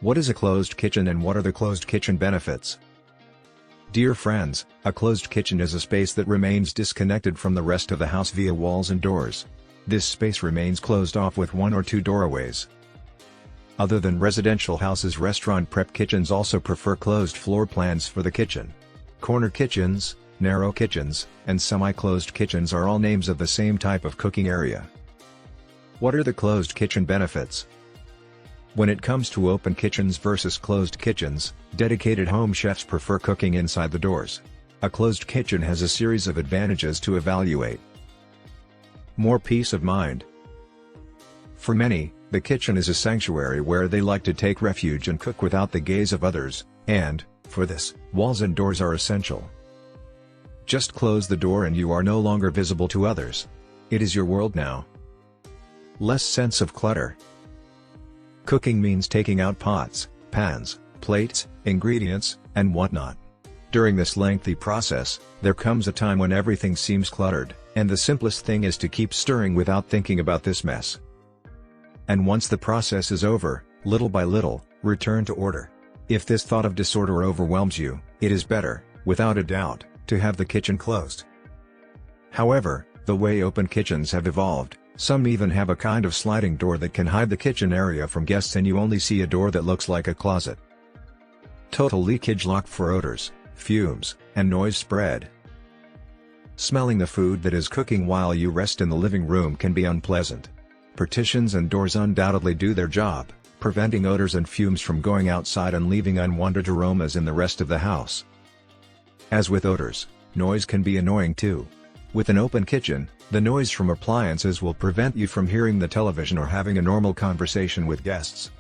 What is a closed kitchen and what are the closed kitchen benefits? Dear friends, a closed kitchen is a space that remains disconnected from the rest of the house via walls and doors. This space remains closed off with one or two doorways. Other than residential houses, restaurant prep kitchens also prefer closed floor plans for the kitchen. Corner kitchens, narrow kitchens, and semi-closed kitchens are all names of the same type of cooking area. What are the closed kitchen benefits? When it comes to open kitchens versus closed kitchens, dedicated home chefs prefer cooking inside the doors. A closed kitchen has a series of advantages to evaluate. More peace of mind. For many, the kitchen is a sanctuary where they like to take refuge and cook without the gaze of others, and, for this, walls and doors are essential. Just close the door and you are no longer visible to others. It is your world now. Less sense of clutter. Cooking means taking out pots, pans, plates, ingredients, and whatnot. During this lengthy process, there comes a time when everything seems cluttered, and the simplest thing is to keep stirring without thinking about this mess. And once the process is over, little by little, return to order. If this thought of disorder overwhelms you, it is better, without a doubt, to have the kitchen closed. However, the way open kitchens have evolved, some even have a kind of sliding door that can hide the kitchen area from guests and you only see a door that looks like a closet. Total leakage lock for odors, fumes, and noise spread. Smelling the food that is cooking while you rest in the living room can be unpleasant. Partitions and doors undoubtedly do their job, preventing odors and fumes from going outside and leaving unwanted aromas in the rest of the house. As with odors, noise can be annoying too. With an open kitchen, the noise from appliances will prevent you from hearing the television or having a normal conversation with guests.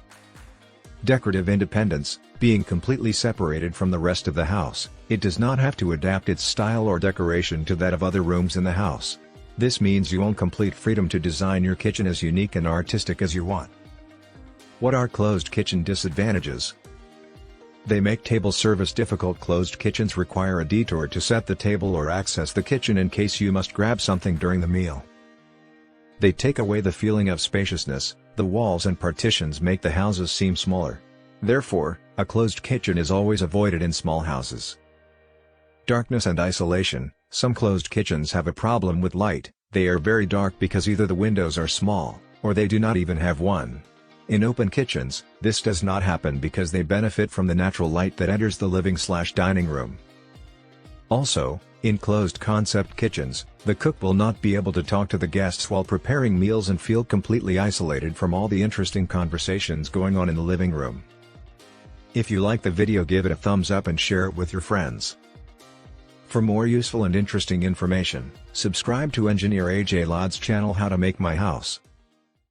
Decorative independence, being completely separated from the rest of the house, it does not have to adapt its style or decoration to that of other rooms in the house. This means you own complete freedom to design your kitchen as unique and artistic as you want. What are closed kitchen disadvantages? They make table service difficult. Closed kitchens require a detour to set the table or access the kitchen in case you must grab something during the meal. They take away the feeling of spaciousness. The walls and partitions make the houses seem smaller. Therefore, a closed kitchen is always avoided in small houses. Darkness and isolation. Some closed kitchens have a problem with light. They are very dark because either the windows are small, or they do not even have one. In open kitchens, this does not happen because they benefit from the natural light that enters the living/dining room. Also, in closed-concept kitchens, the cook will not be able to talk to the guests while preparing meals and feel completely isolated from all the interesting conversations going on in the living room. If you like the video, give it a thumbs up and share it with your friends. For more useful and interesting information, subscribe to Engineer AJ Ladd's channel How to Make My House.